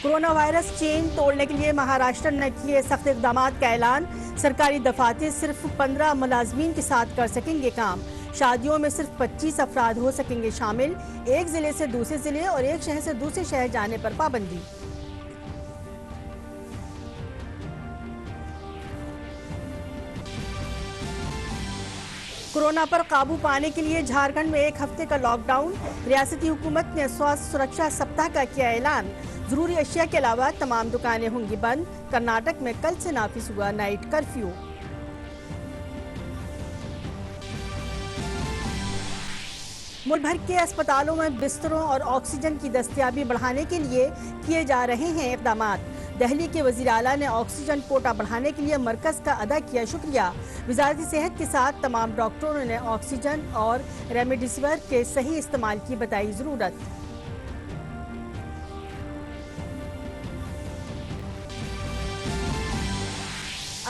Corona virus چین توڑنے کے لیے مہاراشٹر نے کیے سخت اقدامات کا اعلان۔ سرکاری دفاتر صرف 15 ملازمین کے ساتھ کر سکیں گے کام۔ شادیوں میں صرف 25 افراد ہو سکیں گے شامل۔ ایک ضلع سے دوسرے ضلع اور ایک شہر سے دوسرے شہر جانے پر پابندی۔ کورونا پر قابو پانے کے لیے جھارکھنڈ میں ایک ہفتے کا لاک ڈاؤن۔ ریاستی حکومت نے سواستھ سرکشا سپتاہ کا کیا اعلان۔ ضروری اشیاء کے علاوہ تمام دکانیں ہوں گی بند۔ کرناٹک میں کل سے نافذ ہوا نائٹ کرفیو۔ ملک بھر کے اسپتالوں میں بستروں اور آکسیجن کی دستیابی بڑھانے کے لیے کیے جا رہے ہیں اقدامات۔ دہلی کے وزیر اعلیٰ نے آکسیجن کوٹا بڑھانے کے لیے مرکز کا ادا کیا شکریہ۔ وزارت صحت کے ساتھ تمام ڈاکٹروں نے آکسیجن اور ریمڈیسیور کے صحیح استعمال کی بتائی ضرورت۔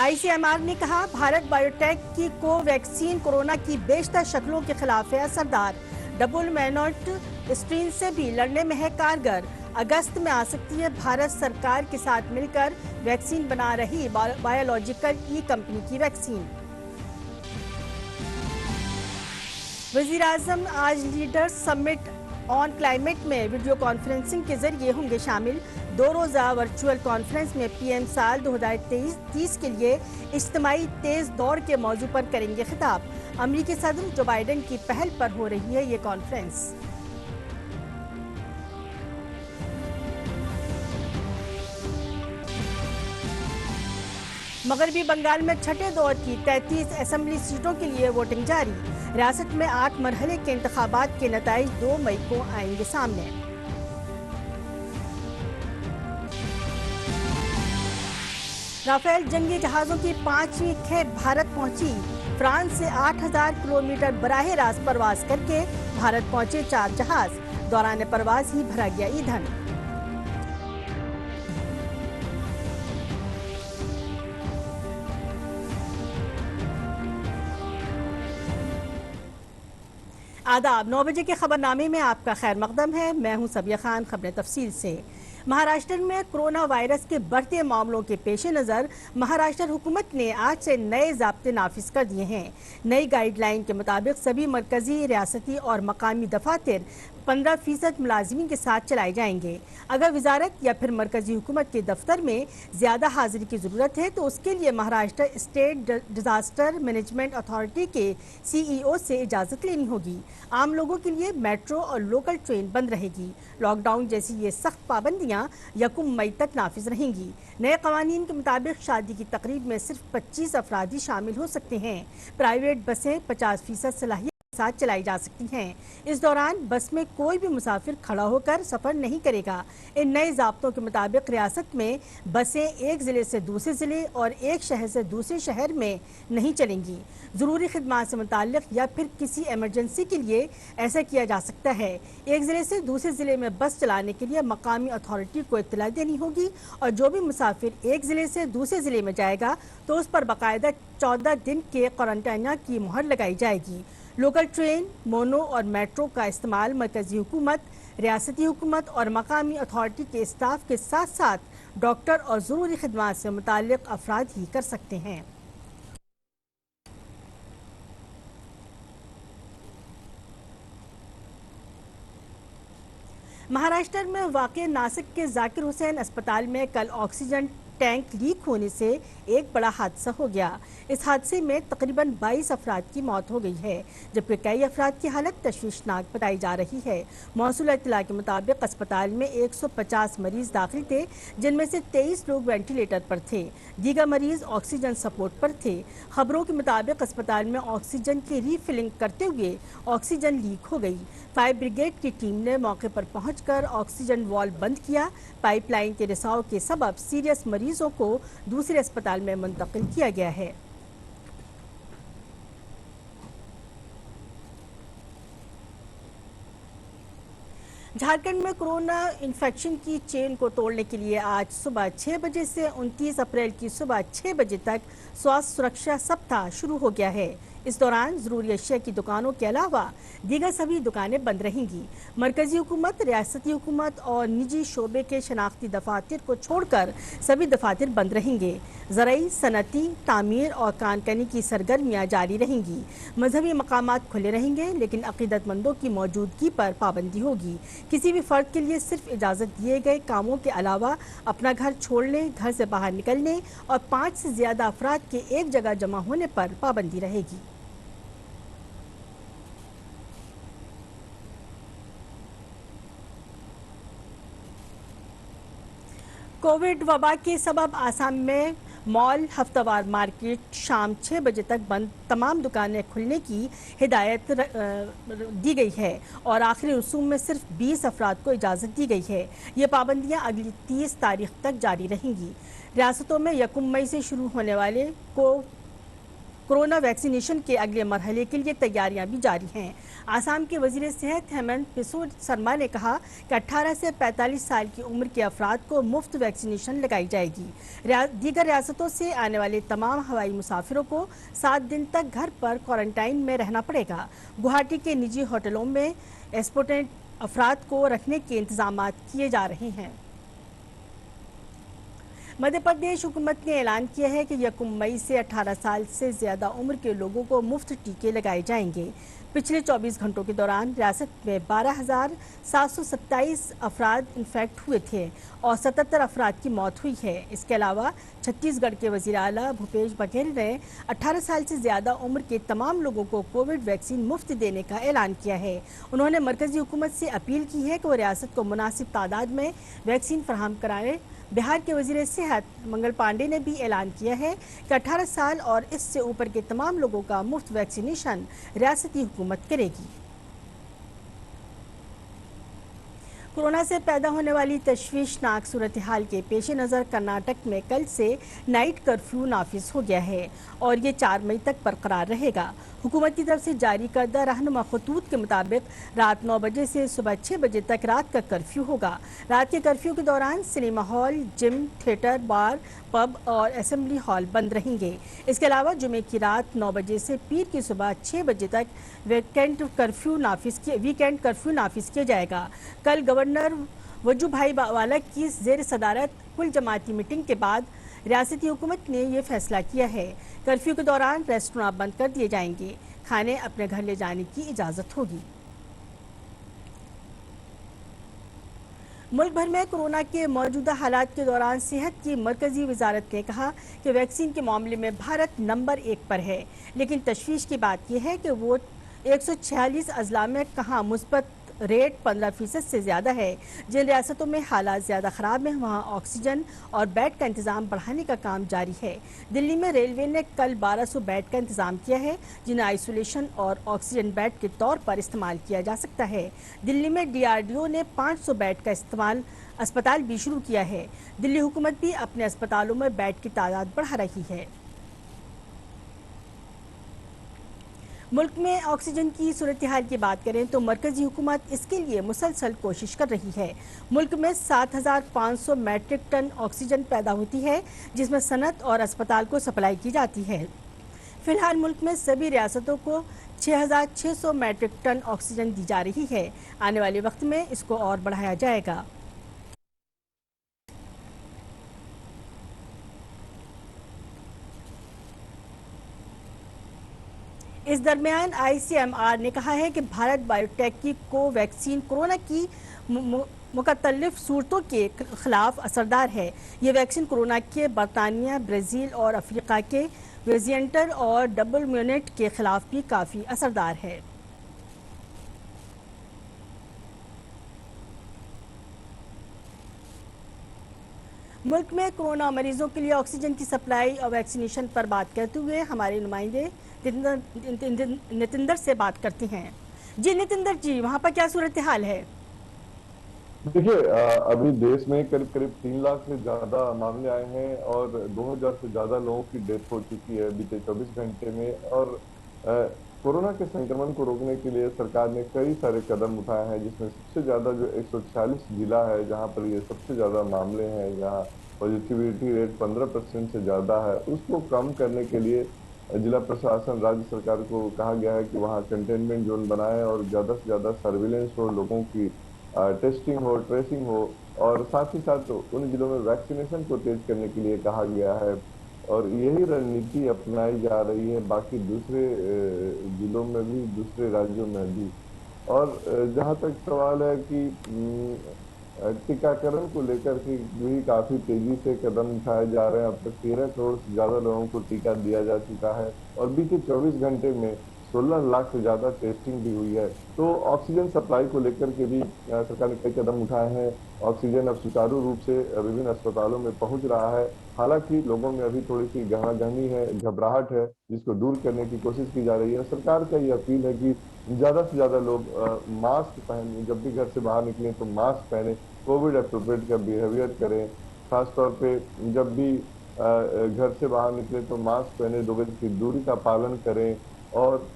ICMR نے کہا بھارت بائیو ٹیک کی کو ویکسین کورونا کی بیشتر شکلوں کے خلاف ہے اثردار۔ ڈبل مینوٹ اسٹرین سے بھی لڑنے میں ہے کارگر۔ اگست میں آ سکتی ہے بھارت سرکار کے ساتھ مل کر ویکسین بنا رہی بایولوجیکل ای کمپنی کی ویکسین۔ وزیر اعظم آج لیڈرز سمٹ آن کلائمیٹ میں ویڈیو کانفرنسنگ کے ذریعے ہوں گے شامل۔ 2 روزہ ورچوئل کانفرنس میں PM سال 2030 کے لیے اجتماعی تیز دور کے موضوع پر کریں گے خطاب۔ امریکی صدر جو بائیڈن کی پہل پر ہو رہی ہے یہ کانفرنس۔ مغربی بنگال میں چھٹے دور کی 33 اسمبلی سیٹوں کے لیے ووٹنگ جاری۔ ریاست میں 8 مرحلے کے انتخابات کے نتائج 2 مئی کو آئیں گے سامنے۔ رافیل جنگی جہازوں کی 5ویں کھیپ بھارت پہنچی۔ فرانس سے 8000 کلومیٹر براہ راست پرواز کر کے بھارت پہنچے 4 جہاز۔ دوران پرواز ہی بھرا گیا ایندھن۔ آداب، 9 بجے کے خبرنامے میں آپ کا خیر مقدم ہے۔ میں ہوں سبیہ خان۔ خبریں تفصیل سے۔ مہاراشٹر میں کورونا وائرس کے بڑھتے معاملوں کے پیش نظر مہاراشٹر حکومت نے آج سے نئے ضابطے نافذ کر دیے ہیں۔ نئی گائیڈ لائن کے مطابق سبھی مرکزی، ریاستی اور مقامی دفاتر 15% ملازمین کے ساتھ چلائے جائیں گے۔ اگر وزارت یا پھر مرکزی حکومت کے دفتر میں زیادہ حاضری کی ضرورت ہے تو اس کے لیے Maharashtra state disaster management authority کے CEO سے اجازت لینی ہوگی۔ عام لوگوں کے لیے میٹرو اور لوکل ٹرین بند رہے گی۔ لاک ڈاؤن جیسی یہ سخت پابندیاں 1 مئی تک نافذ رہیں گی۔ نئے قوانین کے مطابق شادی کی تقریب میں صرف 25 افراد ہی شامل ہو سکتے ہیں۔ پرائیویٹ بسیں 50% صلاحیت کے ساتھ چلائی جا سکتی ہیں۔ اس دوران بس میں کوئی بھی مسافر کھڑا ہو کر سفر نہیں کرے گا۔ ان نئے ضابطوں کے مطابق ریاست میں بسیں ایک ضلع سے دوسرے ضلع اور ایک شہر سے دوسرے شہر میں نہیں چلیں گی۔ ضروری خدمات سے متعلق یا پھر کسی ایمرجنسی کے لیے ایسا کیا جا سکتا ہے۔ ایک ضلع سے دوسرے ضلع میں بس چلانے کے لیے مقامی اتھارٹی کو اطلاع دینی ہوگی اور جو بھی مسافر ایک ضلع سے دوسرے ضلع میں جائے گا تو اس پر باقاعدہ 14 دن کے قرنطینہ کی مہر لگائی جائے گی۔ لوکل ٹرین، مونو اور میٹرو کا استعمال مرکزی حکومت، ریاستی حکومت اور مقامی اتھارٹی کے اسٹاف کے ساتھ ساتھ ڈاکٹر اور ضروری خدمات سے متعلق افراد ہی کر سکتے ہیں۔ مہاراشٹر میں واقع ناسک کے ذاکر حسین اسپتال میں کل آکسیجن ٹینک لیک ہونے سے ایک بڑا حادثہ ہو گیا۔ اس حادثے میں تقریباً 22 افراد کی موت ہو گئی ہے جبکہ کئی افراد کی حالت تشویشناک بتائی جا رہی ہے۔ موصولہ اطلاع کے مطابق اسپتال میں 150 مریض داخل تھے جن میں سے 23 لوگ وینٹی لیٹر پر تھے۔ دیگر مریض آکسیجن سپورٹ پر تھے۔ خبروں کے مطابق اسپتال میں آکسیجن کی ری فلنگ کرتے ہوئے آکسیجن لیک ہو گئی۔ فائر بریگیڈ کی ٹیم نے موقع پر پہنچ کر آکسیجن والو بند کیا۔ پائپ لائن کے رساؤ کے سبب سیریس مریضوں کو دوسرے اسپتال میں منتقل کیا گیا ہے۔ جھارکھنڈ میں کورونا انفیکشن کی چین کو توڑنے کے لیے آج صبح 6 بجے سے 29 اپریل کی صبح 6 بجے تک سواستھ سرکشا سپتاہ شروع ہو گیا ہے۔ इस दौरान ज़रूरी अशिया की दुकानों के अलावा दीगर सभी दुकानें बंद रहेंगी। मरकजी हुकूमत, रियासती हुकूमत और निजी शोबे के शनाख्ती दफातर को छोड़कर सभी दफातर बंद रहेंगे। ज़राई, सनती, तामीर और कानकनी की सरगर्मियाँ जारी रहेंगी। मजहबी मकामात खुले रहेंगे, लेकिन अकीदतमंदों की मौजूदगी पर पाबंदी होगी। किसी भी फ़र्द के लिए सिर्फ इजाज़त दिए गए कामों के अलावा अपना घर छोड़ने, घर से बाहर निकलने और 5 से ज़्यादा अफराद के एक जगह जमा होने पर पाबंदी रहेगी। कोविड वबा के सबब आसाम में मॉल, हफ्तावार मार्केट शाम 6 बजे तक बंद, तमाम दुकानें खुलने की हिदायत दी गई है और आखिरी रसूम में सिर्फ 20 अफराद को इजाज़त दी गई है। ये पाबंदियां अगली 30 तारीख तक जारी रहेंगी। रियासतों में 1 मई से शुरू होने वाले कोरोना वैक्सीनेशन के अगले मरहले के लिए तैयारियां भी जारी हैं। आसाम के वजीर सेहत हेमंत बिस्वा शर्मा ने कहा कि 18 से 45 साल की उम्र के अफराद को मुफ्त वैक्सीनेशन लगाई जाएगी। दीगर रियासतों से आने वाले तमाम हवाई मुसाफिरों को 7 दिन तक घर पर क्वारंटाइन में रहना पड़ेगा। गुवाहाटी के निजी होटलों में एक्सपोर्टेड अफराद को रखने के इंतजाम किए जा रहे हैं। मध्य प्रदेश हुकूमत ने ऐलान किया है कि 1 मई से 18 साल से ज़्यादा उम्र के लोगों को मुफ्त टीके लगाए जाएंगे। पिछले 24 घंटों के दौरान रियासत में 12,727 अफराद इन्फेक्ट हुए थे और 77 अफराद की मौत हुई है। इसके अलावा छत्तीसगढ़ के वज़ीर आला भूपेश बघेल ने 18 साल से ज़्यादा उम्र के तमाम लोगों को कोविड वैक्सीन मुफ्त देने का ऐलान किया है। उन्होंने मरकज़ी हुकूमत से अपील की है कि वो रियासत को मुनासिब तादाद में वैक्सीन फराहम कराए। बिहार के वजीर सेहत मंगल पांडे ने भी ऐलान किया है कि 18 साल और इससे ऊपर के तमाम लोगों का मुफ्त वैक्सीनेशन रियासती हुकूमत करेगी। कोरोना से पैदा होने वाली तशवीशनाक सूरत हाल के पेश नज़र कर्नाटक में कल से नाइट कर्फ्यू नाफिज हो गया है और ये 4 मई तक बरकरार रहेगा। हुकूमत की तरफ से जारी करदा रहनुमा खतूत के मुताबिक रात 9 बजे से सुबह 6 बजे तक रात का कर्फ्यू होगा। रात के कर्फ्यू के दौरान सिनेमा हॉल, जिम, थिएटर, बार, पब और असेंबली हॉल बंद रहेंगे। इसके अलावा जुमे की रात 9 बजे से पीर की सुबह 6 बजे तक वीकेंड कर्फ्यू नाफिज किया जाएगा। कल गवर्नर वजूभाई वाला की जेर सदारत कुल जमाती मीटिंग के बाद रियासती हुकूमत ने यह फैसला किया है। कर्फ्यू के दौरान रेस्टोरेंट बंद कर दिए जाएंगे। खाने अपने घर ले जाने की इजाज़त होगी। मुल्क भर में कोरोना के मौजूदा हालात के दौरान सेहत की मरकजी वजारत ने कहा कि वैक्सीन के मामले में भारत नंबर 1 पर है, लेकिन तशवीश की बात यह है कि वो 146 अजला में कहाँ मुस्बत रेट 15% से ज़्यादा है। जिन रियासतों में हालात ज़्यादा ख़राब हैं वहाँ ऑक्सीजन और बेड का इंतज़ाम बढ़ाने का काम जारी है। दिल्ली में रेलवे ने कल 1200 बेड का इंतज़ाम किया है, जिन्हें आइसोलेशन और ऑक्सीजन बेड के तौर पर इस्तेमाल किया जा सकता है। दिल्ली में DRDO ने 500 बेड का अस्पताल भी शुरू किया है। दिल्ली हुकूमत भी अपने अस्पतालों में बेड की तादाद बढ़ा रही है। मुल्क में ऑक्सीजन की सूरत हाल की बात करें तो मरकजी हुकूमत इसके लिए मुसलसल कोशिश कर रही है। मुल्क में 7,500 मैट्रिक टन ऑक्सीजन पैदा होती है, जिसमें सनत और अस्पताल को सप्लाई की जाती है। फिलहाल मुल्क में सभी रियासतों को 6,600 मैट्रिक टन ऑक्सीजन दी जा रही है। आने वाले वक्त में इसको और बढ़ाया जाएगा। इस दरमियान ICMR ने कहा है कि भारत बायोटेक की कोवैक्सीन कोरोना की मुख्तलिफ सूरतों के खिलाफ असरदार है। ये वैक्सीन कोरोना के बरतानिया, ब्राज़ील और अफ्रीका के वेरिएंट और डबल म्यूटेंट के खिलाफ भी काफ़ी असरदार है। मुल्क में कोरोना मरीजों के लिए ऑक्सीजन की सप्लाई और वैक्सीनेशन पर बात करते हुए हमारे नुमाइंदे नितिंदर से बात करते हैं। जी नितिंदर जी, वहाँ पर क्या सूरत हाल है? देखिए, अभी देश में करीब करीब 3 लाख से ज्यादा मामले आए हैं और 2000 से ज्यादा लोगों की डेथ हो चुकी है बीते 24 घंटे में। और कोरोना के संक्रमण को रोकने के लिए सरकार ने कई सारे कदम उठाए हैं, जिसमें सबसे ज्यादा जो 146 जिला है जहां पर ये सबसे ज्यादा मामले हैं, जहां पॉजिटिविटी रेट 15% से ज्यादा है, उसको कम करने के लिए जिला प्रशासन, राज्य सरकार को कहा गया है कि वहाँ कंटेनमेंट जोन बनाए और ज़्यादा से ज़्यादा सर्विलेंस हो, लोगों की टेस्टिंग हो, ट्रेसिंग हो, और साथ ही साथ उन जिलों में वैक्सीनेशन को तेज करने के लिए कहा गया है। और यही रणनीति अपनाई जा रही है बाकी दूसरे जिलों में भी, दूसरे राज्यों में भी। और जहाँ तक सवाल है कि टीकाकरण को लेकर के भी काफी तेजी से कदम उठाए जा रहे हैं। अब तक 13 करोड़ से ज्यादा लोगों को टीका दिया जा चुका है और बीते 24 घंटे में 16 लाख से ज्यादा टेस्टिंग भी हुई है। तो ऑक्सीजन सप्लाई को लेकर के भी सरकार ने कई कदम उठाए हैं। ऑक्सीजन अब सुचारू रूप से विभिन्न अस्पतालों में पहुंच रहा है। हालांकि लोगों में अभी थोड़ी सी गहमागहमी है, घबराहट है, जिसको दूर करने की कोशिश की जा रही है। सरकार का ये अपील है कि ज्यादा से ज्यादा लोग मास्क पहने, जब भी घर से बाहर निकलें तो मास्क पहने, कोविड अप्रोप्रिएट का बिहेवियर करें। खास तौर पे जब भी घर से बाहर निकले तो मास्क पहने, 2 गज की दूरी का पालन करें और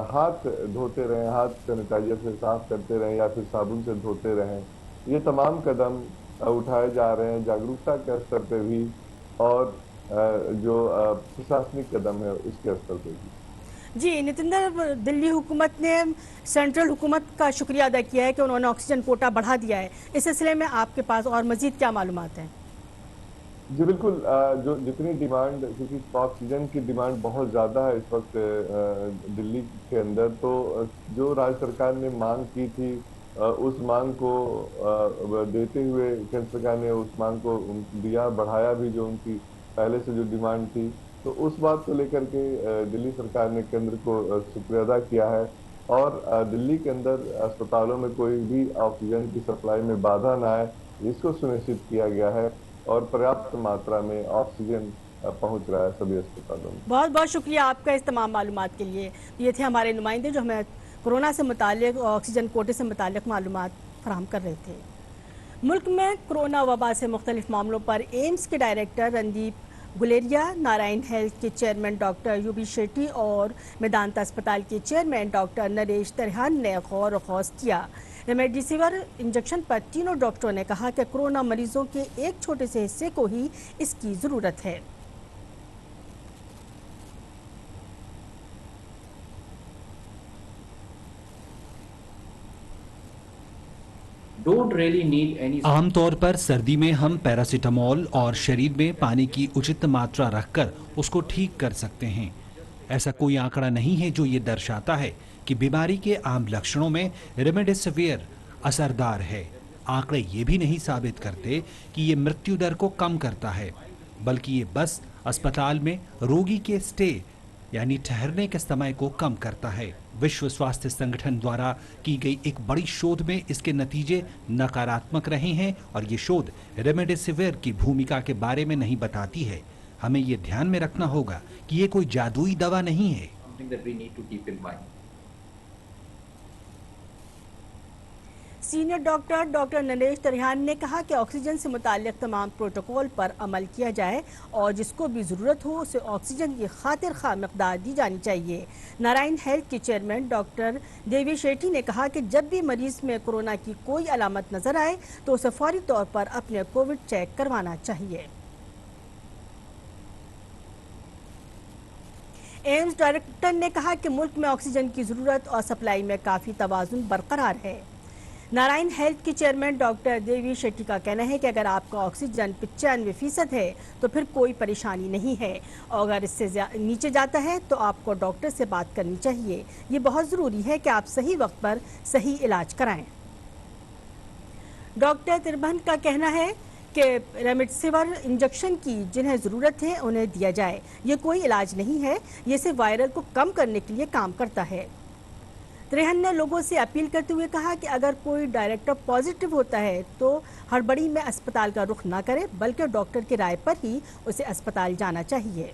हाथ धोते रहें, हाथ सैनिटाइजर से साफ करते रहें या फिर साबुन से धोते रहें। ये तमाम कदम उठाए जा रहे हैं जागरूकता के स्तर पे भी और जो प्रशासनिक कदम है उसके स्तर पे भी। जी नितिंदर, दिल्ली हुकूमत ने सेंट्रल हुकूमत का शुक्रिया अदा किया है कि उन्होंने ऑक्सीजन कोटा बढ़ा दिया है। इस सिलसिले में आपके पास और मजीद क्या मालूमात हैं? जी बिल्कुल, जो जितनी डिमांड, क्योंकि ऑक्सीजन की डिमांड बहुत ज़्यादा है इस वक्त दिल्ली के अंदर, तो जो राज्य सरकार ने मांग की थी उस मांग को देते हुए केंद्र सरकार ने उस मांग को दिया, बढ़ाया भी जो उनकी पहले से जो डिमांड थी। तो उस बात को लेकर के दिल्ली सरकार ने केंद्र को शुक्रिया अदा किया है। और दिल्ली के अंदर अस्पतालों में कोई भी ऑक्सीजन की सप्लाई में बाधा ना आए, इसको सुनिश्चित किया गया है और पर्याप्त मात्रा में ऑक्सीजन पहुंच रहा है सभी अस्पतालों में। बहुत बहुत शुक्रिया आपका इस तमाम मालूमात के लिए। ये थे हमारे नुमाइंदे जो हमें कोरोना से मुतालिक और ऑक्सीजन कोटे से मुतालिक मालूमात फराहम कर रहे थे। मुल्क में कोरोना वबा से मुख्तलिफ मामलों पर एम्स के डायरेक्टर रणदीप गुलेरिया, नारायण हेल्थ के चेयरमैन डॉक्टर यूबी शेट्टी और मेदांता अस्पताल के चेयरमैन डॉक्टर नरेश त्रिहान ने गौर ख़ौस किया। रेमडेसिविर इंजेक्शन पर तीनों डॉक्टरों ने कहा कि कोरोना मरीजों के एक छोटे से हिस्से को ही इसकी ज़रूरत है। Don't really need any. आमतौर पर सर्दी में हम पैरासीटामोल और शरीर में पानी की उचित मात्रा रखकर उसको ठीक कर सकते हैं। ऐसा कोई आंकड़ा नहीं है जो ये दर्शाता है कि बीमारी के आम लक्षणों में रेमडेसिविर असरदार है। आंकड़े ये भी नहीं साबित करते कि ये मृत्यु दर को कम करता है, बल्कि ये बस अस्पताल में रोगी के स्टे यानी ठहरने के समय को कम करता है। विश्व स्वास्थ्य संगठन द्वारा की गई एक बड़ी शोध में इसके नतीजे नकारात्मक रहे हैं और ये शोध रेमडेसिविर की भूमिका के बारे में नहीं बताती है। हमें ये ध्यान में रखना होगा कि ये कोई जादुई दवा नहीं है। Something that we need to keep in mind. Senior doctor Naresh Trehan ने कहा कि ऑक्सीजन से मुताल्लिक तमाम प्रोटोकॉल पर अमल किया जाए और जिसको भी ज़रूरत हो उसे ऑक्सीजन की खातिर खा मकदार दी जानी चाहिए। नारायण हेल्थ के चेयरमैन डॉक्टर देवी शेट्टी ने कहा कि जब भी मरीज में कोरोना की कोई अलामत नज़र आए तो उसे फौरी तौर पर अपने कोविड चेक करवाना चाहिए। एम्स डायरेक्टर ने कहा कि मुल्क में ऑक्सीजन की ज़रूरत और सप्लाई में काफ़ी तवाज़ुन बरकरार है। नारायण हेल्थ के चेयरमैन डॉक्टर देवी शेट्टी का कहना है कि अगर आपका ऑक्सीजन 95% है तो फिर कोई परेशानी नहीं है और अगर इससे नीचे जाता है तो आपको डॉक्टर से बात करनी चाहिए। ये बहुत ज़रूरी है कि आप सही वक्त पर सही इलाज कराएं। डॉक्टर त्रिभन का कहना है कि रेमडेसिविर इंजेक्शन की जिन्हें ज़रूरत है उन्हें दिया जाए। ये कोई इलाज नहीं है, ये सिर्फ वायरस को कम करने के लिए काम करता है। त्रिहन ने लोगों से अपील करते हुए कहा कि अगर कोई डायरेक्टर पॉजिटिव होता है तो हड़बड़ी में अस्पताल का रुख ना करे, बल्कि डॉक्टर की राय पर ही उसे अस्पताल जाना चाहिए।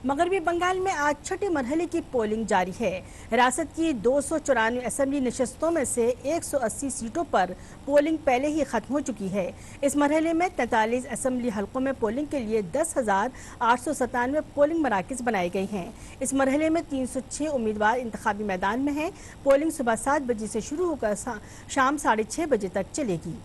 मगरबी बंगाल में आज छठे मरहले की पोलिंग जारी है। रियासत की 294 असेंबली नशस्तों में से 180 सीटों पर पोलिंग पहले ही खत्म हो चुकी है। इस मरहले में 43 असेंबली हलकों में पोलिंग के लिए 10,897 पोलिंग मराकज़ बनाए गए हैं। इस मरहले में 306 उम्मीदवार इंतखाबी मैदान में हैं। पोलिंग सुबह 7 बजे से शुरू होकर शाम 6:30 बजे तक चलेगी।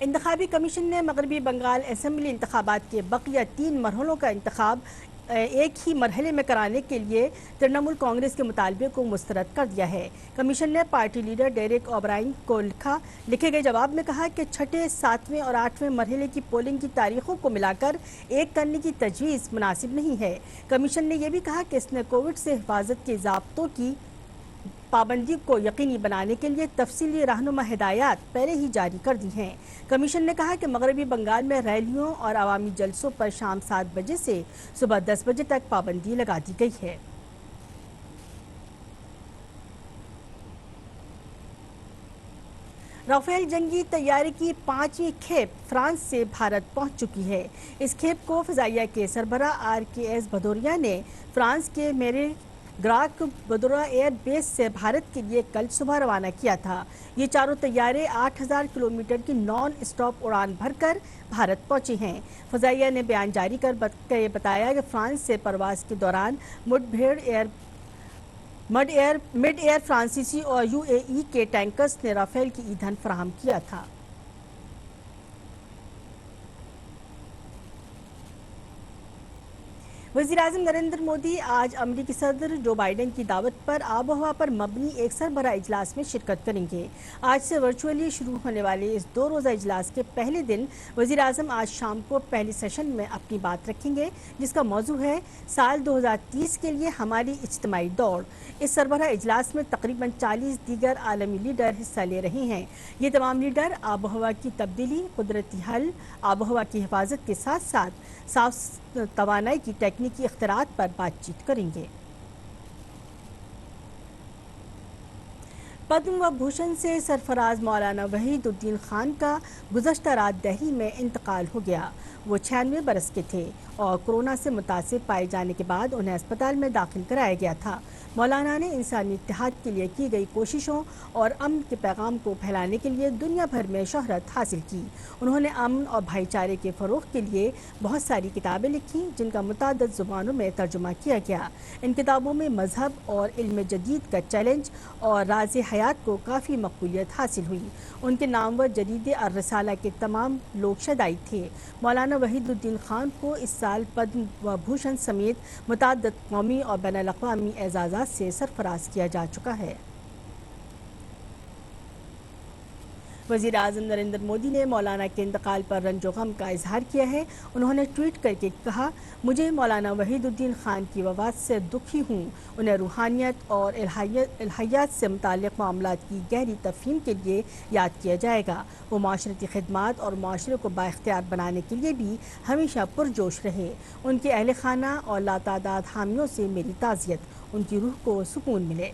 इंतखाबी कमीशन ने मगरबी बंगाल असेंबली इंतखाबात के बकिया 3 मरहलों का इंतखाब एक ही मरहले में कराने के लिए तृणमूल कांग्रेस के मुतालबे को मुस्तरद कर दिया है। कमीशन ने पार्टी लीडर डेरेक ओब्रायन को लिखे गए जवाब में कहा कि छठे, 7वें और 8वें मरहले की पोलिंग की तारीखों को मिलाकर एक करने की तजवीज़ मुनासिब नहीं है। कमीशन ने यह भी कहा कि इसने कोविड से हिफाजत के ज़ाब्तों की पाबंदी को यकीनी बनाने के लिए तफसीली रहनुमा हिदायत पहले ही जारी कर दी हैं। कमीशन ने कहा कि मगरबी बंगाल में रैलियों और अवामी जलसों पर शाम 7 बजे से सुबह 10 बजे तक पाबंदी लगा दी गई है। राफेल जंगी तैयारी की 5वीं खेप फ्रांस से भारत पहुंच चुकी है। इस खेप को फ़िज़ाइया के सरबराह RKS भदौरिया ने फ्रांस के मेरे ग्राक बदोरा एयर बेस से भारत के लिए कल सुबह रवाना किया था। ये चारों तैयारे 8000 किलोमीटर की नॉन स्टॉप उड़ान भरकर भारत पहुंचे हैं। फ़िज़ाइया ने बयान जारी कर बताया कि फ्रांस से परवास के दौरान मिड एयर फ्रांसीसी और UAE के टैंकर्स ने राफेल की ईंधन फराहम किया था। वज़ीर-ए-आज़म नरेंद्र मोदी आज अमरीकी सदर जो बाइडेन की दावत पर आबोहवा पर मबनी एक सरबराह इजलास में शिरकत करेंगे। आज से वर्चुअली शुरू होने वाले इस 2 रोज़ा इजलास के पहले दिन वज़ीर-ए-आज़म आज शाम को पहले सेशन में अपनी बात रखेंगे, जिसका मौजू है साल 2030 के लिए हमारी इज्तिमाई दौड़। इस सरबराह इजलास में तकरीबन 40 दीगर आलमी लीडर हिस्सा ले रहे हैं। ये तमाम लीडर आबोहवा की तब्दीली, कुदरती हल, आबोहवा की हिफाजत के साथ साथ साफ तवानाई की तकनीकी इख्तिरात पर बातचीत करेंगे। पद्म व भूषण से सरफराज मौलाना वहीदुद्दीन खान का गुज़श्ता रात दिल्ली में इंतकाल हो गया। वो 96 बरस के थे और कोरोना से मुतासिर पाए जाने के बाद उन्हें अस्पताल में दाखिल कराया गया था। मौलाना ने इंसानी इत्तेहाद के लिए की गई कोशिशों और अमन के पैगाम को फैलाने के लिए दुनिया भर में शोहरत हासिल की। उन्होंने अमन और भाईचारे के फ़रोग़ के लिए बहुत सारी किताबें लिखी, जिनका मुताद्दद ज़ुबानों में तर्जुमा किया गया। इन किताबों में मज़हब और इल्म जदीद का चैलेंज और राज़ हयात को काफ़ी मकबूलियत हासिल हुई। उनके नामवर जरीदे अर्रसाला के तमाम लोग शदाई थे। मौलाना वहीदुद्दीन खान को इस साल पद्म व भूषण समेत मुताद्दद कौमी और बैनुल-अक़वामी एजाज़ात से सरफराज किया जा चुका है। वज़ीर-ए-आज़म नरेंद्र मोदी ने मौलाना के इंतकाल पर रंजो गम का इजहार किया है। उन्होंने ट्वीट करके कहा, मुझे मौलाना वहीदुद्दीन खान की वफ़ात से दुखी हूँ। उन्हें रूहानियत और इल्हायात से मुताल्लिक़ मामलात की गहरी तफ़हीम के लिए याद किया जाएगा। वो माशरती खिदमात और माशरे को बाइख्तियार बनाने के लिए भी हमेशा पुरजोश रहे। उनके अहल खाना और लातादाद हामियों से मेरी ताज़ियत। उनकी रूह को सुकून मिले।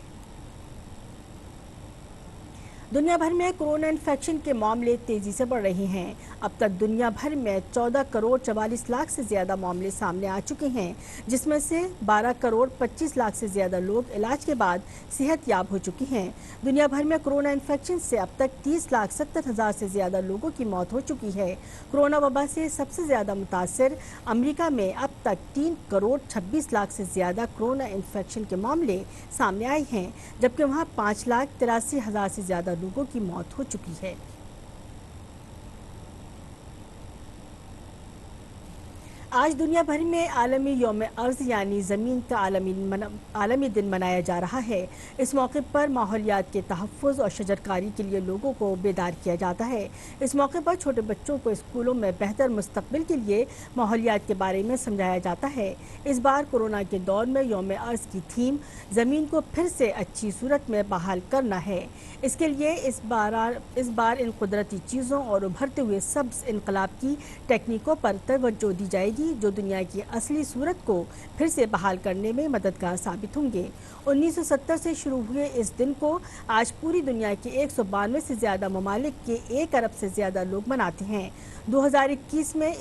दुनिया भर में कोरोना इन्फेक्शन के मामले तेज़ी से बढ़ रहे हैं। अब तक दुनिया भर में 14 करोड़ 44 लाख से ज़्यादा मामले सामने आ चुके हैं, जिसमें से 12 करोड़ 25 लाख से ज़्यादा लोग इलाज के बाद सेहत याब हो चुके हैं। दुनिया भर में कोरोना इन्फेक्शन से अब तक 30,70,000 से ज़्यादा लोगों की मौत हो चुकी है। कोरोना वबा से सबसे ज़्यादा मुतासर अमेरिका में अब तक 3 करोड़ 26 लाख से ज़्यादा कोरोना इन्फेक्शन के मामले सामने आए हैं, जबकि वहाँ 5,83,000 से ज़्यादा लोगों की मौत हो चुकी है। आज दुनिया भर में आलमी यौम अर्ज़ यानी ज़मीन का आलमी दिन मनाया जा रहा है। इस मौके पर माहौलियात के तहफ़्फ़ुज़ और शजरकारी के लिए लोगों को बेदार किया जाता है। इस मौके पर छोटे बच्चों को स्कूलों में बेहतर मुस्तक़बिल के लिए माहौलियात के बारे में समझाया जाता है। इस बार कोरोना के दौर में यौम अर्ज़ की थीम ज़मीन को फिर से अच्छी सूरत में बहाल करना है। इसके लिए इस बार इन कुदरती चीज़ों और उभरते हुए सब्ज़ इनकलाब की टेक्निकों पर तवज्जो दी जाएगी। گی جو دنیا کی اصلی صورت کو پھر سے بحال کرنے میں مددگار ثابت ہوں گے۔ 1970 سے شروع ہوئے اس دن کو آج پوری دنیا کے 192 سے زیادہ ممالک کے 1 ارب سے زیادہ لوگ مناتے ہیں۔ 2021 میں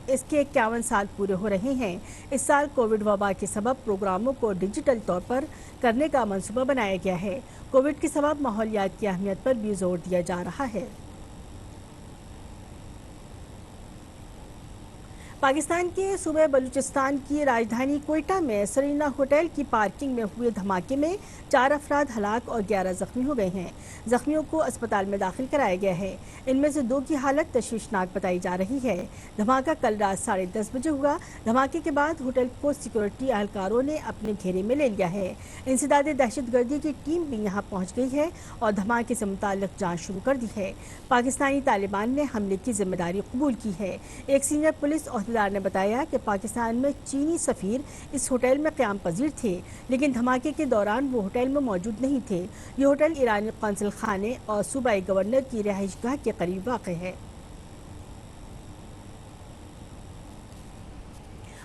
اس کے 51 سال پورے ہو رہے ہیں۔ اس سال کووڈ وبا کے سبب پروگراموں کو ڈیجیٹل طور پر کرنے کا منصوبہ بنایا گیا ہے۔ کووڈ کے سبب ماحولیات کی اہمیت پر بھی زور دیا جا رہا ہے۔ پاکستان کے صوبہ بلوچستان کی راجدھانی کوئٹہ میں سرینا ہوٹل کی پارکنگ میں ہوئے دھماکے میں 4 افراد ہلاک اور 11 زخمی ہو گئے ہیں۔ زخمیوں کو اسپتال میں داخل کرایا گیا ہے۔ ان میں سے 2 کی حالت تشویشناک بتائی جا رہی ہے۔ دھماکہ کل رات 10:30 بجے ہوا۔ دھماکے کے بعد ہوٹل کو سیکورٹی اہلکاروں نے اپنے گھیرے میں لے لیا ہے۔ انسداد دہشت گردی کی ٹیم بھی یہاں پہنچ گئی ہے اور دھماکے سے متعلق جانچ شروع کر دی ہے۔ پاکستانی طالبان نے حملے کی ذمہ داری قبول کی ہے۔ ایک سینئر پولیس عہدیدار نے بتایا کہ پاکستان میں چینی سفیر اس ہوٹل میں قیام پذیر تھے، لیکن دھماکے کے دوران وہ ہوٹل میں موجود نہیں تھے۔ یہ ہوٹل ایرانی قونصل خانے اور صوبائی گورنر کی رہائش گاہ کے قریب واقع ہے۔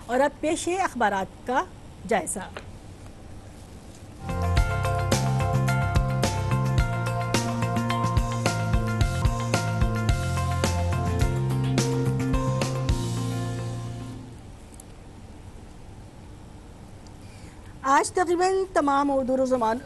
اور اب پیش ہے اخبارات کا جائزہ۔ آج تقریباً تمام اردو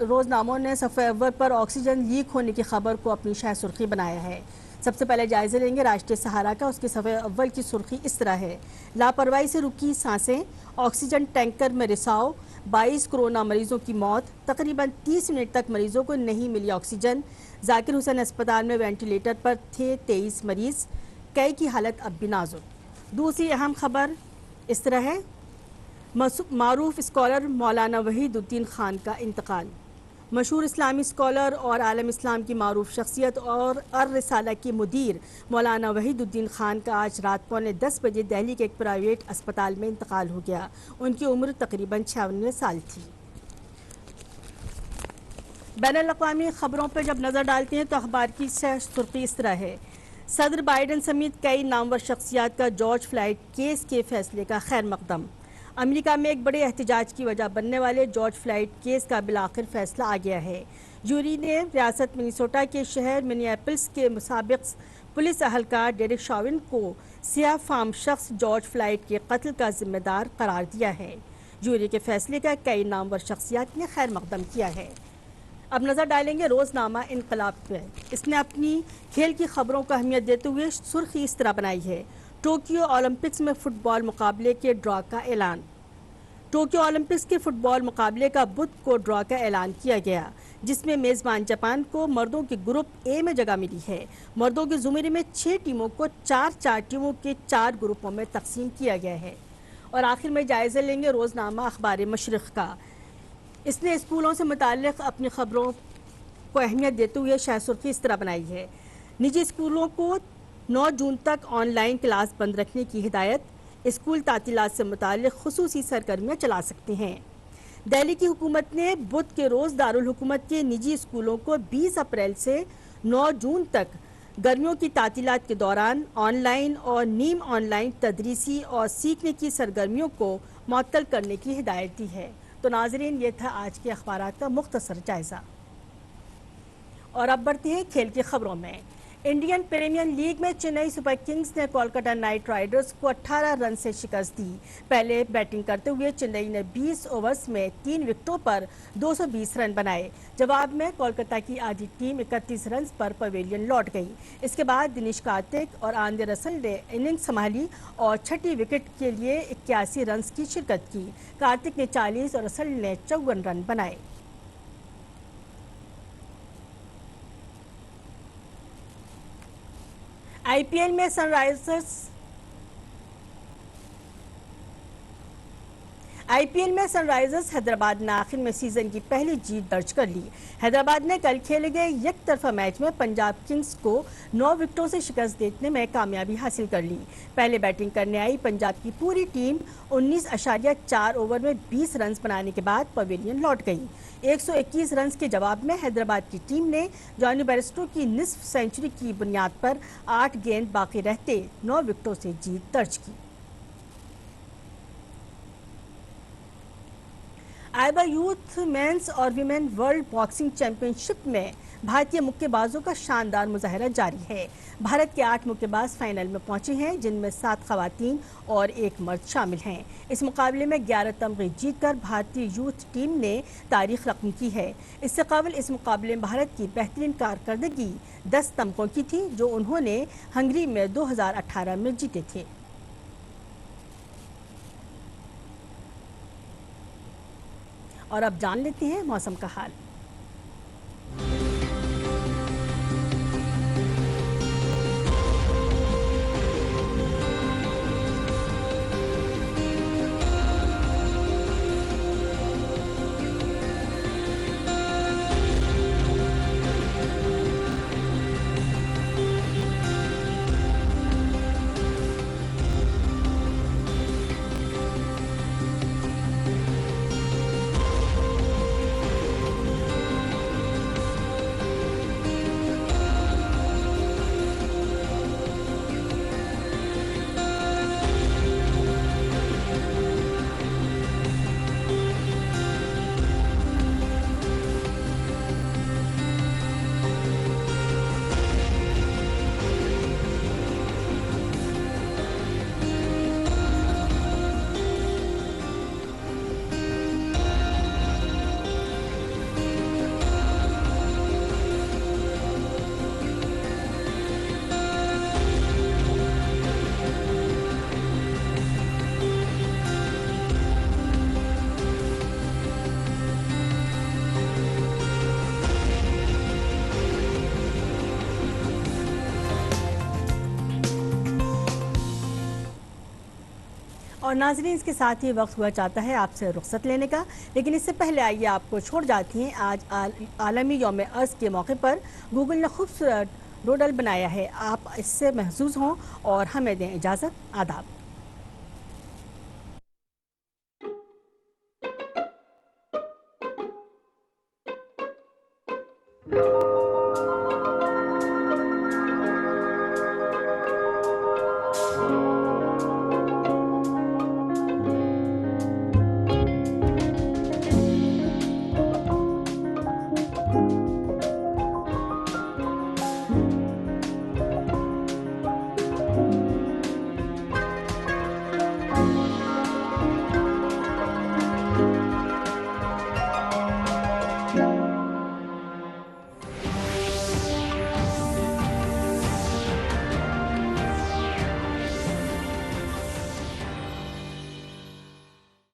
روزناموں نے صفحہ اول پر آکسیجن لیک ہونے کی خبر کو اپنی شہ سرخی بنایا ہے۔ سب سے پہلے جائزہ لیں گے راشٹریہ سہارا کا۔ اس کی صفحہ اول کی سرخی اس طرح ہے: لاپرواہی سے رکی سانسیں، آکسیجن ٹینکر میں رساؤ، 22 کورونا مریضوں کی موت، تقریباً 30 منٹ تک مریضوں کو نہیں ملی آکسیجن، ذاکر حسین اسپتال میں وینٹیلیٹر پر تھے 23 مریض، کئی کی حالت اب بھی نازک۔ دوسری اہم خبر اس طرح ہے: معروف اسکالر مولانا وحید الدین خان کا انتقال۔ مشہور اسلامی اسکالر اور عالم اسلام کی معروف شخصیت اور الرسالہ کے مدیر مولانا وحید الدین خان کا آج رات 9:45 بجے دہلی کے ایک پرائیویٹ اسپتال میں انتقال ہو گیا۔ ان کی عمر تقریباً 96 سال تھی۔ بین الاقوامی خبروں پر جب نظر ڈالتے ہیں تو اخبار کی سرخی اس طرح ہے: صدر بائیڈن سمیت کئی نامور شخصیات کا جارج فلائیڈ کیس کے فیصلے کا خیر مقدم۔ امریکہ میں ایک بڑے احتجاج کی وجہ بننے والے جارج فلائیڈ کیس کا بالآخر فیصلہ آ گیا ہے۔ جوری نے ریاست منیسوٹا کے شہر منیاپولس کے سابق پولیس اہلکار ڈیرک شاون کو سیاہ فام شخص جارج فلائیڈ کے قتل کا ذمہ دار قرار دیا ہے۔ جوری کے فیصلے کا کئی نامور شخصیات نے خیر مقدم کیا ہے۔ اب نظر ڈالیں گے روزنامہ انقلاب پہ۔ اس نے اپنی کھیل کی خبروں کو اہمیت دیتے ہوئے سرخی اس طرح بنائی ہے: ٹوکیو اولمپکس میں فٹ بال مقابلے کے ڈرا کا اعلان۔ ٹوکیو اولمپکس کے فٹ بال مقابلے کا بدھ کو ڈرا کا اعلان کیا گیا، جس میں میزبان جاپان کو مردوں کے گروپ اے میں جگہ ملی ہے۔ مردوں کے زمرے میں 6 ٹیموں کو 4 ٹیموں کے 4 گروپوں میں تقسیم کیا گیا ہے۔ اور آخر میں جائزہ لیں گے روزنامہ اخبار مشرق کا۔ اس نے اسکولوں سے متعلق اپنی خبروں کو اہمیت دیتے ہوئے شہ سرخی اس طرح بنائی ہے: نجی اسکولوں کو 9 جون تک آن لائن کلاس بند رکھنے کی ہدایت، اسکول تعطیلات سے متعلق خصوصی سرگرمیاں چلا سکتے ہیں۔ دہلی کی حکومت نے بدھ کے روز دارالحکومت کے نجی اسکولوں کو 20 اپریل سے 9 جون تک گرمیوں کی تعطیلات کے دوران آن لائن اور نیم آن لائن تدریسی اور سیکھنے کی سرگرمیوں کو معطل کرنے کی ہدایت دی ہے۔ تو ناظرین، یہ تھا آج کے اخبارات کا مختصر جائزہ۔ اور اب بڑھتے ہیں کھیل کی خبروں میں۔ انڈین پریمیئر لیگ میں چنئی سپر کنگز نے کولکتہ نائٹ رائڈرز کو 18 رن سے شکست دی۔ پہلے بیٹنگ کرتے ہوئے چنئی نے 20 اوورز میں 3 وکٹوں پر 220 رن بنائے۔ جواب میں کولکتہ کی آدھی ٹیم 31 رنز پر پویلین لوٹ گئی۔ اس کے بعد دنیش کارتک اور آندرے رسل نے اننگ سنبھالی اور چھٹی وکٹ کے لیے 81 رنز کی شرکت کی۔ کارتک نے 40 اور رسل نے 54 رن بنائے۔ آئی پی ایل میں سن رائزرز حیدرآباد نے آخر میں سیزن کی پہلی جیت درج کر لی۔ حیدرآباد نے کل کھیلے گئے یک طرفہ میچ میں پنجاب کنگز کو 9 وکٹوں سے شکست دینے میں کامیابی حاصل کر لی۔ پہلے بیٹنگ کرنے آئی پنجاب کی پوری ٹیم 19.4 اوور میں 20 رنز بنانے کے بعد پویلین لوٹ گئی۔ 121 رنز کے جواب میں حیدرآباد کی ٹیم نے جانی بیرسٹو کی نصف سینچری کی بنیاد پر 8 گیند باقی رہتے 9 وکٹوں سے جیت درج کی۔ आइबा यूथ मेंस और विमेन वर्ल्ड बॉक्सिंग चैंपियनशिप में भारतीय मुक्केबाजों का शानदार मुजाहरा जारी है। भारत के 8 मुक्केबाज फाइनल में पहुंचे हैं, जिनमें 7 खवातीन और 1 मर्द शामिल हैं। इस मुकाबले में 11 तमगे जीतकर भारतीय यूथ टीम ने तारीख रकम की है। इससे कबल इस मुकाबले में भारत की बेहतरीन कारकर्दगी 10 तमगों की थी, जो उन्होंने हंगरी में 2018 में जीते थे। और अब जान लेते हैं मौसम का हाल। और नाज़रीन, इसके साथ ही वक्त हुआ चाहता है आपसे रुख्सत लेने का, लेकिन इससे पहले आइए आपको छोड़ जाती हैं। आज आलमी यौम अर्ज़ के मौके पर गूगल ने खूबसूरत डोडल बनाया है। आप इससे महसूस हों और हमें दें इजाज़त। आदाब।